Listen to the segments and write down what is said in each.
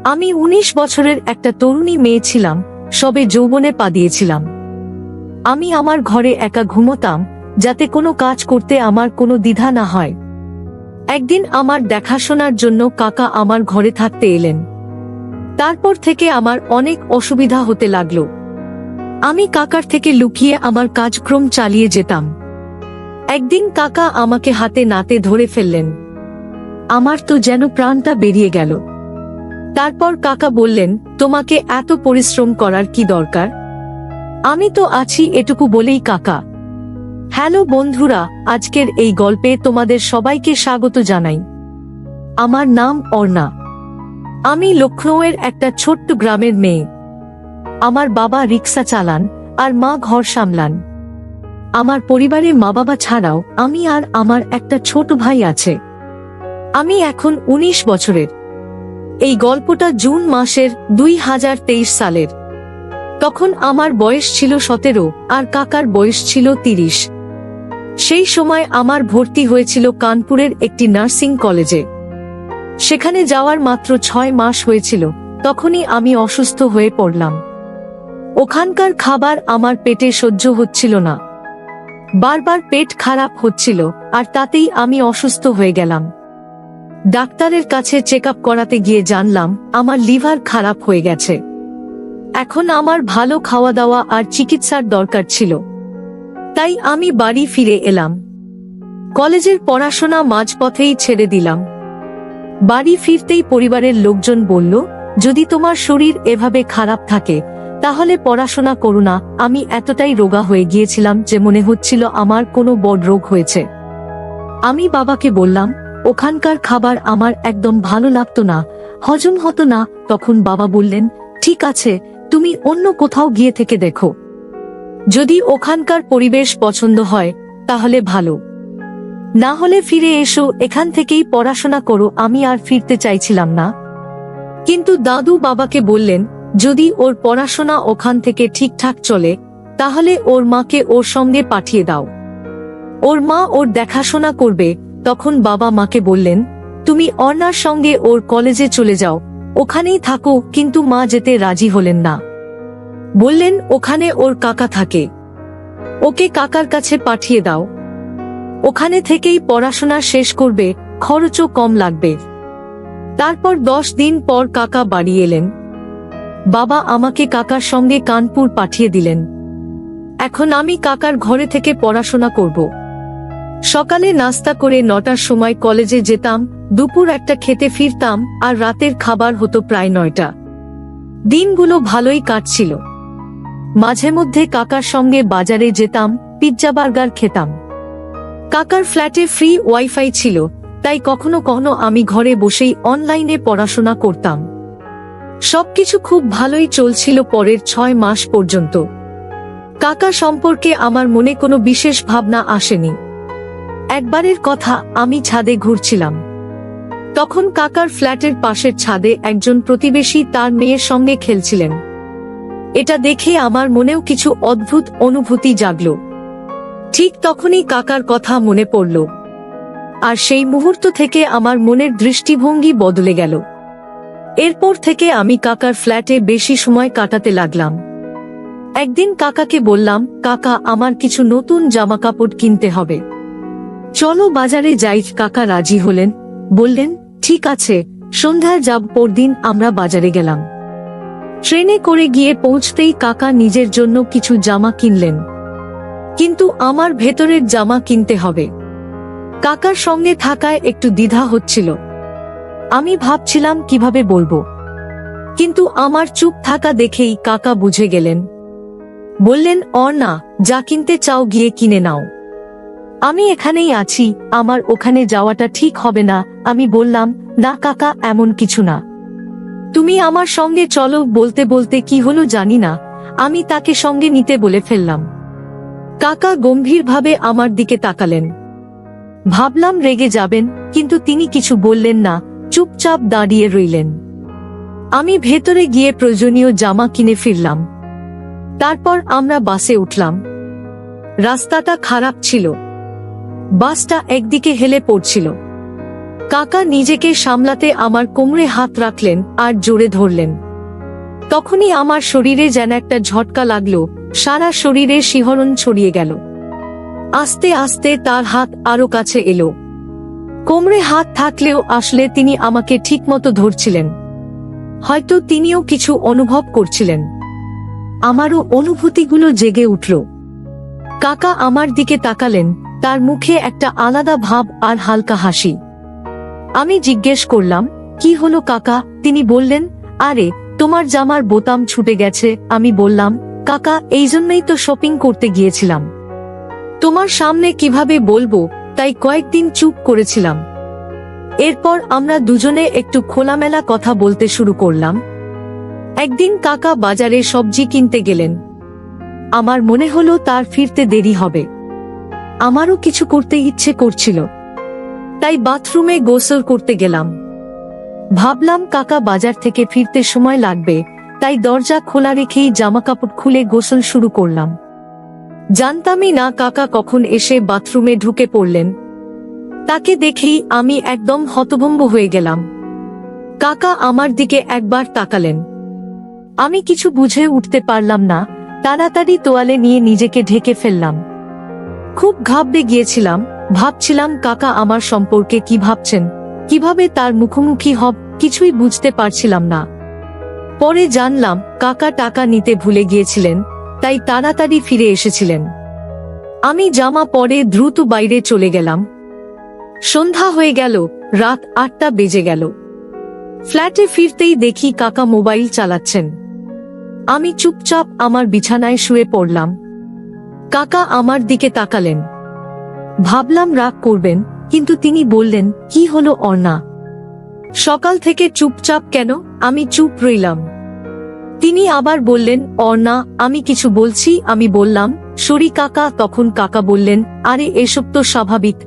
আমি ১৯ বছরের একটা তরুণী মেয়ে ছিলাম, সবে যৌবনে পা দিয়েছিলাম। আমি আমার ঘরে একা ঘুমোতাম, যাতে কোনো কাজ করতে আমার কোনো দ্বিধা না হয়। একদিন আমার দেখাশোনার জন্য কাকা আমার ঘরে থাকতে এলেন। তারপর থেকে আমার অনেক অসুবিধা হতে লাগলো। আমি কাকার থেকে লুকিয়ে আমার কাজক্রম চালিয়ে যেতাম। একদিন কাকা আমাকে হাতে নাতে ধরে ফেললেন। আমার তো যেন প্রাণটা বেরিয়ে গেল। তারপর কাকা বললেন, তোমাকে এত পরিশ্রম করার কি দরকার? আমি তো আছি এটুকু বলেই কাকা। হ্যালো বন্ধুরা, আজকের এই গল্পে তোমাদের সবাইকে স্বাগত জানাই। আমার নাম অর্ণা। আমি লখনৌয়ের একটা ছোট্ট গ্রামের মেয়ে। আমার বাবা রিক্সা চালান আর মা ঘর সামলান। আমার পরিবারে মা বাবা ছাড়াও আমি আর আমার একটা ছোট ভাই আছে। আমি এখন ১৯ বছরের। এই গল্পটা জুন মাসের ২০২৩ সালের। তখন আমার বয়স ছিল ১৭ আর কাকার বয়স ছিল ৩০। সেই সময় আমার ভর্তি হয়েছিল কানপুরের একটি নার্সিং কলেজে। সেখানে যাওয়ার মাত্র ৬ মাস হয়েছিল, তখনই আমি অসুস্থ হয়ে পড়লাম। ওখানকার খাবার আমার পেটে সহ্য হচ্ছিল না। বারবার পেট খারাপ হচ্ছিল, আর তাতেই আমি অসুস্থ হয়ে গেলাম। ডাক্তারের কাছে চেক আপ করাতে গিয়ে জানলাম আমার লিভার খারাপ হয়ে গেছে। এখন আমার ভালো খাওয়া দাওয়া আর চিকিৎসার দরকার ছিল। তাই আমি বাড়ি ফিরে এলাম। কলেজের পড়াশোনা মাঝপথেই ছেড়ে দিলাম। বাড়ি ফিরতেই পরিবারের লোকজন বলল, যদি তোমার শরীর এভাবে খারাপ থাকে তাহলে পড়াশোনা করো না। আমি এতটাই রোগা হয়ে গিয়েছিলাম যে মনে হচ্ছিল আমার কোনো বড় রোগ হয়েছে। আমি বাবাকে বললাম, ওখানকার খাবার আমার একদম ভালো লাগতো না, হজম হতো না। তখন বাবা বললেন, ঠিক আছে, তুমি অন্য কোথাও গিয়ে থেকে দেখো। যদি ওখানকার পরিবেশ পছন্দ হয় তাহলে ভালো, না হলে ফিরে এসো, এখান থেকেই পড়াশোনা করো। আমি আর ফিরতে চাইছিলাম না। কিন্তু দাদু বাবাকে বললেন, যদি ওর পড়াশোনা ওখান থেকে ঠিকঠাক চলে তাহলে ওর মাকে ওর সঙ্গে পাঠিয়ে দাও, ওর মা ওর দেখাশোনা করবে। তখন বাবা মাকে বললেন, তুমি অর্ণার সঙ্গে ওর কলেজে চলে যাও, ওখানেই থাকো। কিন্তু মা যেতে রাজি হলেন না। বললেন, ওখানে ওর কাকা থাকে, ওকে কাকার কাছে পাঠিয়ে দাও, ওখানে থেকেই পড়াশোনা শেষ করবে, খরচও কম লাগবে। তারপর ১০ দিন পর কাকা বাড়ি এলেন। বাবা আমাকে কাকার সঙ্গে কানপুর পাঠিয়ে দিলেন। এখন আমি কাকার ঘরে থেকে পড়াশোনা করব। সকালে নাস্তা করে ৯টার সময় কলেজে যেতাম, দুপুর ১টা খেতে ফিরতাম, আর রাতের খাবার হতো প্রায় ৯টা। দিনগুলো ভালোই কাটছিল। মাঝে মধ্যে কাকার সঙ্গে বাজারে যেতাম, পিৎজা বার্গার খেতাম। কাকার ফ্ল্যাটে ফ্রি ওয়াইফাই ছিল, তাই কখনো কখনো আমি ঘরে বসেই অনলাইনে পড়াশোনা করতাম। সবকিছু খুব ভালোই চলছিল পরের ৬ মাস পর্যন্ত। কাকা সম্পর্কে আমার মনে কোনো বিশেষ ভাবনা আসেনি। একবারের কথা, আমি ছাদে ঘুরছিলাম। তখন কাকার ফ্ল্যাটের পাশের ছাদে একজন প্রতিবেশী তার মেয়ের সঙ্গে খেলছিলেন। এটা দেখে আমার মনেও কিছু অদ্ভুত অনুভূতি জাগল। ঠিক তখনই কাকার কথা মনে পড়ল, আর সেই মুহূর্ত থেকে আমার মনের দৃষ্টিভঙ্গি বদলে গেল। এরপর থেকে আমি কাকার ফ্ল্যাটে বেশি সময় কাটাতে লাগলাম। একদিন কাকাকে বললাম, কাকা, আমার কিছু নতুন জামাকাপড় কিনতে হবে, চলো বাজারে যাই। কাকা রাজি হলেন, বললেন, ঠিক আছে, সন্ধ্যায় যাব। পরদিন আমরা বাজারে গেলাম। ট্রেনে করে গিয়ে পৌঁছতেই কাকা নিজের জন্য কিছু জামা কিনলেন, কিন্তু আমার ভেতরের জামা কিনতে হবে। কাকার সঙ্গে থাকায় একটু দ্বিধা হচ্ছিল। আমি ভাবছিলাম কিভাবে বলবো, কিন্তু আমার চুপ থাকা দেখেই কাকা বুঝে গেলেন। বললেন, অর্ণা, যা কিনতে চাও গিয়ে কিনে নাও, আমি এখানেই আছি, আমার ওখানে যাওয়াটা ঠিক হবে না। আমি বললাম, না কাকা, এমন কিছু না, তুমি আমার সঙ্গে চলো। বলতে বলতে কি হলো জানি না, আমি তাকে সঙ্গে নিতে বলে ফেললাম। কাকা গম্ভীরভাবে আমার দিকে তাকালেন। ভাবলাম রেগে যাবেন, কিন্তু তিনি কিছু বললেন না, চুপচাপ দাঁড়িয়ে রইলেন। আমি ভেতরে গিয়ে প্রয়োজনীয় জামা কিনে ফিরলাম। তারপর আমরা বাসে উঠলাম। রাস্তাটা খারাপ ছিল, বাসটা একদিকে হেলে পড়ছিল। কাকা নিজেকে সামলাতে আমার কোমরে হাত রাখলেন আর জোরে ধরলেন। তখনই আমার শরীরে যেন একটা ঝটকা লাগলো, সারা শরীরে শিহরণ ছড়িয়ে গেল। আস্তে আস্তে তার হাত আরো কাছে এলো। কোমরে হাত থাকলেও আসলে তিনি আমাকে ঠিকমতো ধরছিলেন। হয়তো তিনিও কিছু অনুভব করছিলেন। আমারও অনুভূতিগুলো জেগে উঠল। কাকা আমার দিকে তাকালেন, তার মুখে একটা আলাদা ভাব আর হালকা হাসি। আমি জিজ্ঞেস করলাম, কি হলো কাকা? তিনি বললেন, আরে তোমার জামার বোতাম ছুটে গেছে। আমি বললাম, কাকা এই জন্যই তো শপিং করতে গিয়েছিলাম। তোমার সামনে কিভাবে বলবো, তাই কয়েকদিন চুপ করেছিলাম। এরপর আমরা দুজনে একটু খোলামেলা কথা বলতে শুরু করলাম। একদিন কাকা বাজারে সবজি কিনতে গেলেন। আমার মনে হলো তার ফিরতে দেরি হবে। আমারও কিছু করতে ইচ্ছে করছিল, তাই বাথরুমে গোসল করতে গেলাম। ভাবলাম কাকা বাজার থেকে ফিরতে সময় লাগবে, তাই দরজা খোলা রেখেই জামাকাপড় খুলে গোসল শুরু করলাম। জানতামই না কাকা কখন এসে বাথরুমে ঢুকে পড়লেন। তাকে দেখেই আমি একদম হতভম্ব হয়ে গেলাম। কাকা আমার দিকে একবার তাকালেন। আমি কিছু বুঝে উঠতে পারলাম না, তাড়াতাড়ি তোয়ালে নিয়ে নিজেকে ঢেকে ফেললাম। খুব ঘাবড়ে গিয়েছিলাম, ভাবছিলাম কাকা আমার সম্পর্কে কি ভাবছেন, কিভাবে তার মুখোমুখি হব, কিছুই বুঝতে পারছিলাম না। পরে জানলাম কাকা টাকা নিতে ভুলে গিয়েছিলেন, তাই তাড়াতাড়ি ফিরে এসেছিলেন। আমি জামা পরে দ্রুত বাইরে চলে গেলাম। সন্ধ্যা হয়ে গেল, রাত ৮টা বেজে গেল। ফ্ল্যাটে ফিরতেই দেখি কাকা মোবাইল চালাচ্ছেন। আমি চুপচাপ আমার বিছানায় শুয়ে পড়লাম। কাকা আমার দিকে তাকালেন। ভাবলাম রাগ করবেন, কিন্তু তিনি বললেন, কি হলো অর্ণা? সকাল থেকে চুপচাপ কেন? আমি চুপ রইলাম। তিনি আবার বললেন, অর্ণা আমি কিছু বলছি। আমি বললাম, সরি কাকা। তখন কাকা বললেন, আরে এসব তো স্বাভাবিক,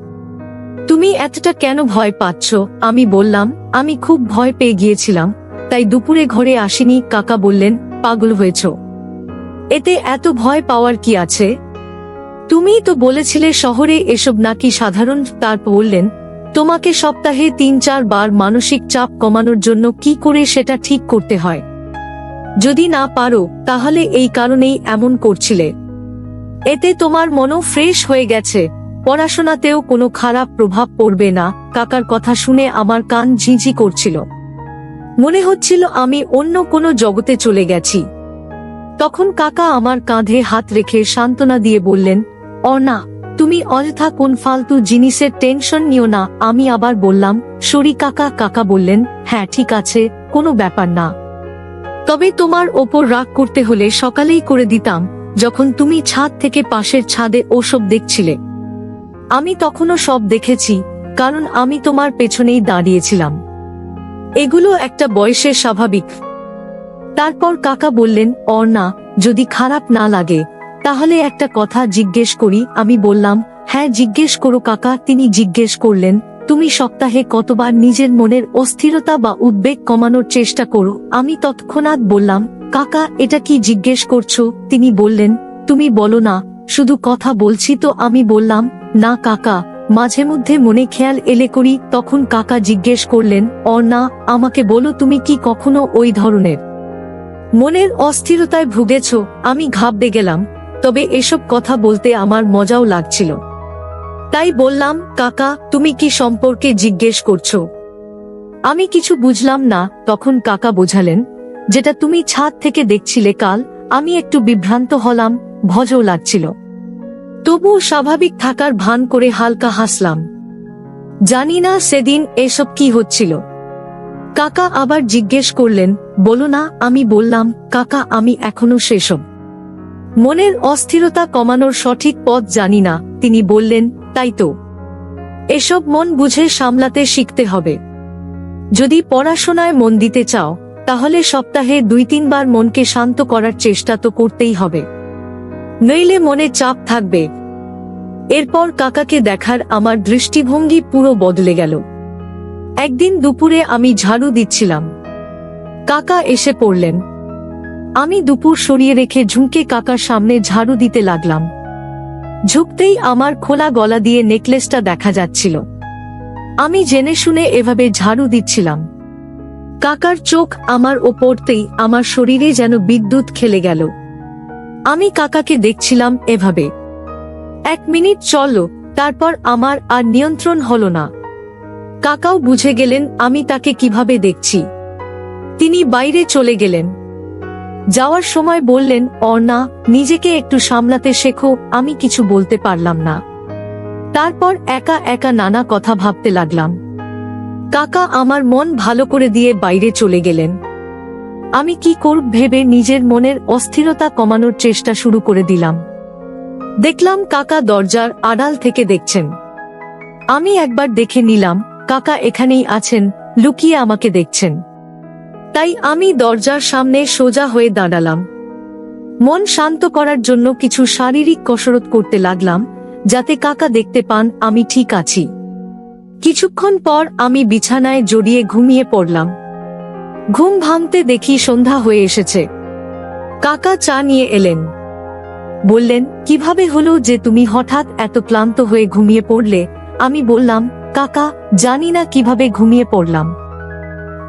তুমি এতটা কেন ভয় পাচ্ছ? আমি বললাম, আমি খুব ভয় পেয়ে গিয়েছিলাম, তাই দুপুরে ঘরে আসিনি। কাকা বললেন, পাগল হয়েছ, এতে এত ভয় পাওয়ার কি আছে? তুমিই তো বলেছিলে শহরে এসব নাকি সাধারণ। তার বললেন, তোমাকে সপ্তাহে ৩-৪ বার মানসিক চাপ কমানোর জন্য কি করে সেটা ঠিক করতে হয়। যদি না পারো তাহলে এই কারণেই এমন করছিলে। এতে তোমার মনও ফ্রেশ হয়ে গেছে, পড়াশোনাতেও কোনো খারাপ প্রভাব পড়বে না। কাকার কথা শুনে আমার কান ঝিঁঝি করছিল। মনে হচ্ছিল আমি অন্য কোনো জগতে চলে গেছি। তখন কাকা আমার কাঁধে হাত রেখে সান্ত্বনা দিয়ে বললেন, অর্ণা তুমি অযথা কোন ফালতু জিনিসের টেনশন নিও না। আমি আবার বললাম, সরি কাকা। কাকা বললেন, হ্যাঁ ঠিক আছে, কোনো ব্যাপার না। তবে তোমার ওপর রাগ করতে হলে সকালেই করে দিতাম, যখন তুমি ছাদ থেকে পাশের ছাদে ওসব দেখছিলে। আমি তখনও সব দেখেছি, কারণ আমি তোমার পেছনেই দাঁড়িয়েছিলাম। এগুলো একটা বয়সে স্বাভাবিক। তারপর কাকা বললেন, অর্ণা যদি খারাপ না লাগে তাহলে একটা কথা জিজ্ঞেস করি। আমি বললাম, হ্যাঁ জিজ্ঞেস করো কাকা। তিনি জিজ্ঞেস করলেন, তুমি সপ্তাহে কতবার নিজের মনের অস্থিরতা বা উদ্বেগ কমানোর চেষ্টা করো? আমি তৎক্ষণাৎ বললাম, কাকা এটা কি জিজ্ঞেস করছো? তিনি বললেন, তুমি বলো না, শুধু কথা বলছি তো। আমি বললাম, না কাকা, মাঝে মধ্যে মনে খেয়াল এলে করি। তখন কাকা জিজ্ঞেস করলেন, অর্ণা আমাকে বলো, তুমি কি কখনো ওই ধরনের মনের অস্থিরতায় ভুগেছ? আমি ঘাবড়ে গেলাম, তবে এসব কথা বলতে আমার মজাও লাগছিল। তাই বললাম, কাকা তুমি কি সম্পর্কে জিজ্ঞেস করছো? আমি কিছু বুঝলাম না। তখন কাকা বোঝালেন, যেটা তুমি ছাদ থেকে দেখছিলে কাল। আমি একটু বিভ্রান্ত হলাম, ভয়ও লাগছিল, তবুও স্বাভাবিক থাকার ভান করে হালকা হাসলাম। জানি না সেদিন এসব কি হচ্ছিল। কাকা আবার জিজ্ঞেস করলেন, বলো না। আমি বললাম, কাকা আমি এখনো সেসব মনের অস্থিরতা কমানোর সঠিক পথ জানি না। তিনি বললেন, তাই তো, এসব মন বুঝে সামলাতে শিখতে হবে। যদি পড়াশোনায় মন দিতে চাও তাহলে সপ্তাহে 2-3 বার মনকে শান্ত করার চেষ্টা তো করতেই হবে, নইলে মনে চাপ থাকবে। এরপর কাকাকে দেখার আমার দৃষ্টিভঙ্গি পুরো বদলে গেল। একদিন দুপুরে আমি ঝাড়ু দিচ্ছিলাম, কাকা এসে পড়লেন। আমি দুপুর সরিয়ে রেখে ঝুঁকে কাকার সামনে ঝাড়ু দিতে লাগলাম। ঝুঁকতেই আমার খোলা গলা দিয়ে নেকলেসটা দেখা যাচ্ছিল। আমি জেনে শুনে এভাবে ঝাড়ু দিচ্ছিলাম। কাকার চোখ আমার ওপরতেই আমার শরীরে যেন বিদ্যুৎ খেলে গেল। আমি কাকাকে দেখছিলাম এভাবে। 1 মিনিট চলল, তারপর আমার আর নিয়ন্ত্রণ হলো না। কাকাও বুঝে গেলেন আমি তাকে কিভাবে দেখছি। তিনি বাইরে চলে গেলেন। যাওয়ার সময় বললেন, অর্ণা, নিজেকে একটু সামলাতে শেখো। আমি কিছু বলতে পারলাম না। তারপর একা একা নানা কথা ভাবতে লাগলাম। কাকা আমার মন ভালো করে দিয়ে বাইরে চলে গেলেন। আমি কি করব ভেবে নিজের মনের অস্থিরতা কমানোর চেষ্টা শুরু করে দিলাম। দেখলাম কাকা দরজার আড়াল থেকে দেখছেন। আমি একবার দেখে নিলাম কাকা এখানেই আছেন, লুকিয়ে আমাকে দেখছেন। তাই আমি দরজার সামনে সোজা হয়ে দাঁড়ালাম। মন শান্ত করার জন্য কিছু শারীরিক কসরত করতে লাগলাম, যাতে কাকা দেখতে পান আমি ঠিক আছি। কিছুক্ষণ পর আমি বিছানায় জড়িয়ে ঘুমিয়ে পড়লাম। ঘুম ভাঙতে দেখি সন্ধ্যা হয়ে এসেছে। কাকা চা নিয়ে এলেন। বললেন, কিভাবে হলো যে তুমি হঠাৎ এত ক্লান্ত হয়ে ঘুমিয়ে পড়লে? আমি বললাম, কাকা, জানি না কিভাবে ঘুমিয়ে পড়লাম।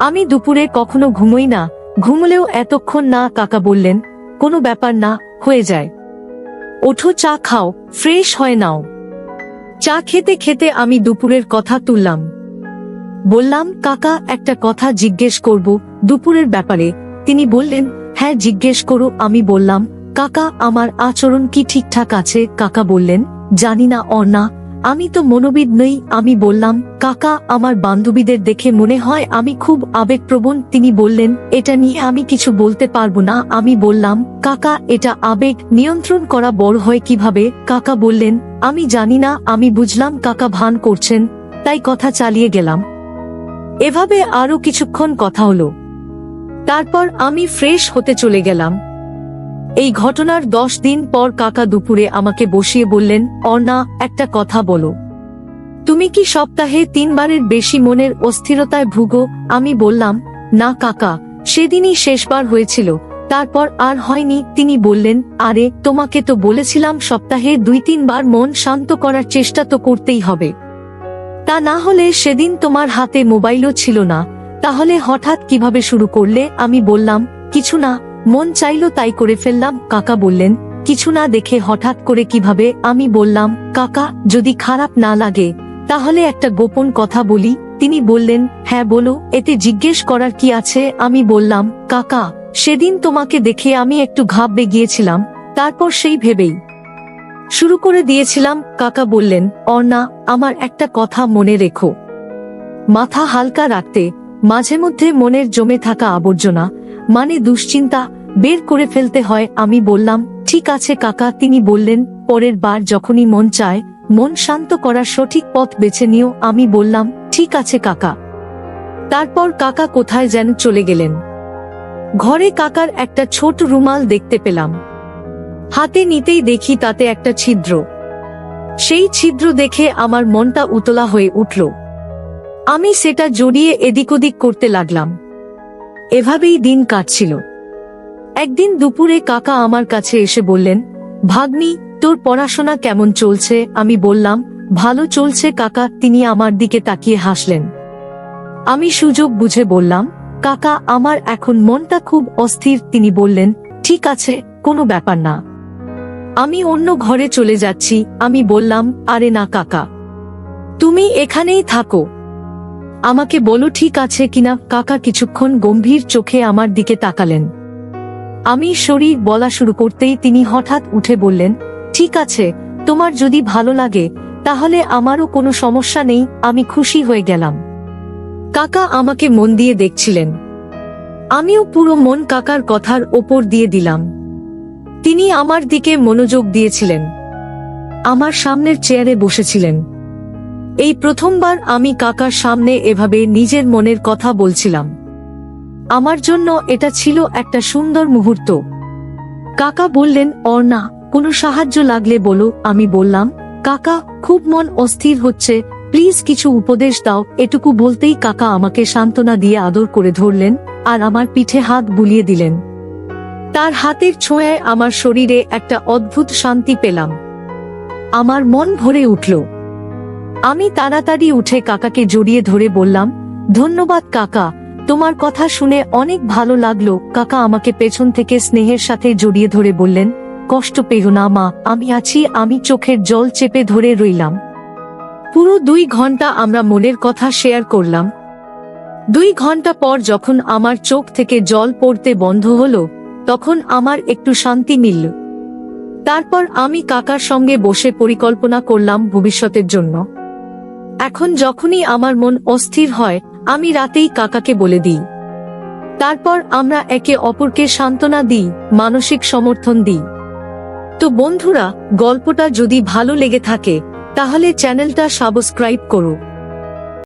আমি দুপুরে কখনো ঘুমোই না, ঘুমলেও এতক্ষণ না। কাকা বললেন, কোনো ব্যাপার না, হয়ে যায়। ওঠো, চা খাও, ফ্রেশ হয়ে নাও। চা খেতে খেতে আমি দুপুরের কথা তুললাম। বললাম, কাকা, একটা কথা জিজ্ঞেস করব দুপুরের ব্যাপারে। তিনি বললেন, হ্যাঁ জিজ্ঞেস করো। আমি বললাম, কাকা, আমার আচরণ কি ঠিকঠাক আছে? কাকা বললেন, জানি না অর্ণা, আমি তো মনোবিদ নই। আমি বললাম, কাকা, আমার বান্ধবীদের দেখে মনে হয় আমি খুব আবেগপ্রবণ। তিনি বললেন, এটা নিয়ে আমি কিছু বলতে পারবো না। আমি বললাম, কাকা, এটা আবেগ নিয়ন্ত্রণ করা বড় হয় কিভাবে? কাকা বললেন, আমি জানি না। আমি বুঝলাম কাকা ভান করছেন, তাই কথা চালিয়ে গেলাম। এভাবে আরো কিছুক্ষণ কথা হলো। তারপর আমি ফ্রেশ হতে চলে গেলাম। এই ঘটনার 10 দিন পর কাকা দুপুরে আমাকে বসিয়ে বললেন, অর্ণা, একটা কথা বলো, তুমি কি সপ্তাহে 3 বারের বেশি মনের অস্থিরতায় ভুগো? আমি বললাম, না কাকা, সেদিনই শেষবার হয়েছিল, তারপর আর হয়নি। তিনি বললেন, আরে, তোমাকে তো বলেছিলাম সপ্তাহে 2-3 বার মন শান্ত করার চেষ্টা তো করতেই হবে। তা না হলে সেদিন তোমার হাতে মোবাইলও ছিল না, তাহলে হঠাৎ কিভাবে শুরু করলে? আমি বললাম, কিছু না, মন চাইলো তাই করে ফেললাম। কাকা বললেন, কিছু না দেখে হঠাৎ করে কিভাবে? আমি বললাম, কাকা, যদি খারাপ না লাগে তাহলে একটা গোপন কথা বলি। তিনি বললেন, হ্যাঁ বলো, এতে জিজ্ঞেস করার কি আছে? আমি বললাম, কাকা, সেদিন তোমাকে দেখে আমি একটু ঘাবড়ে গিয়েছিলাম, তারপর সেই ভেবেই শুরু করে দিয়েছিলাম। কাকা বললেন, অর্ণা, আমার একটা কথা মনে রেখো, মাথা হালকা রাখতে মাঝে মধ্যে মনের জমে থাকা আবর্জনা, মানে দুশ্চিন্তা, বের করে ফেলতে হয়। আমি বললাম, ঠিক আছে কাকা। তিনি বললেন, পরের বার যখনই মন চায় মন শান্ত করার সঠিক পথ বেছে নিও। আমি বললাম, ঠিক আছে কাকা। তারপর কাকা কোথায় যেন চলে গেলেন। ঘরে কাকার একটা ছোট রুমাল দেখতে পেলাম। হাতে নিতেই দেখি তাতে একটা ছিদ্র। সেই ছিদ্র দেখে আমার মনটা উতলা হয়ে উঠল। আমি সেটা জড়িয়ে এদিক ওদিক করতে লাগলাম। এভাবেই দিন কাটছিল। একদিন দুপুরে কাকা আমার কাছে এসে বললেন, ভাগ্নি, তোর পড়াশোনা কেমন চলছে? আমি বললাম, ভালো চলছে কাকা। তিনি আমার দিকে তাকিয়ে হাসলেন। আমি সুযোগ বুঝে বললাম, কাকা, আমার এখন মনটা খুব অস্থির। তিনি বললেন, ঠিক আছে, কোনো ব্যাপার না, আমি অন্য ঘরে চলে যাচ্ছি। আমি বললাম, আরে না কাকা, তুমি এখানেই থাকো, আমাকে বলো ঠিক আছে কিনা। কাকা কিছুক্ষণ গম্ভীর চোখে আমার দিকে তাকালেন। আমি শরীর বলা শুরু করতেই তিনি হঠাৎ উঠে বললেন, ঠিক আছে, তোমার যদি ভালো লাগে তাহলে আমারও কোনো সমস্যা নেই। আমি খুশি হয়ে গেলাম। কাকা আমাকে মন দিয়ে দেখছিলেন। আমিও পুরো মন কাকার কথার ওপর দিয়ে দিলাম। তিনি আমার দিকে মনোযোগ দিয়েছিলেন। আমার সামনের চেয়ারে বসেছিলেন। এই প্রথমবার আমি কাকার সামনে এভাবে নিজের মনের কথা বলছিলাম। আমার জন্য এটা ছিল একটা সুন্দর মুহূর্ত। কাকা বললেন, অর্ণা, কোনো সাহায্য লাগলে বলো। আমি বললাম, কাকা, খুব মন অস্থির হচ্ছে, প্লিজ কিছু উপদেশ দাও। এটুকু বলতেই কাকা আমাকে সান্ত্বনা দিয়ে আদর করে ধরলেন আর আমার পিঠে হাত বুলিয়ে দিলেন। তার হাতের ছোঁয়ায় আমার শরীরে একটা অদ্ভুত শান্তি পেলাম। আমার মন ভরে উঠল। আমি তাড়াতাড়ি উঠে কাকাকে জড়িয়ে ধরে বললাম, ধন্যবাদ কাকা, তোমার কথা শুনে অনেক ভালো লাগলো। কাকা আমাকে পেছন থেকে স্নেহের সাথে জড়িয়ে ধরে বললেন, কষ্ট পেও না মা, আমি আছি। আমি চোখের জল চেপে ধরে রইলাম। পুরো 2 ঘন্টা আমরা মনের কথা শেয়ার করলাম। 2 ঘন্টা পর যখন আমার চোখ থেকে জল পড়তে বন্ধ হলো, তখন আমার একটু শান্তি মিলল। তারপর আমি কাকার সঙ্গে বসে পরিকল্পনা করলাম ভবিষ্যতের জন্য। এখন যখনই আমার মন অস্থির হয়, আমি রাতেই কাকাকে বলে দিই। তারপর আমরা একে অপরকে সান্ত্বনা দিই, মানসিক সমর্থন দিই। তো বন্ধুরা, গল্পটা যদি ভালো লেগে থাকে তাহলে চ্যানেলটা সাবস্ক্রাইব করো।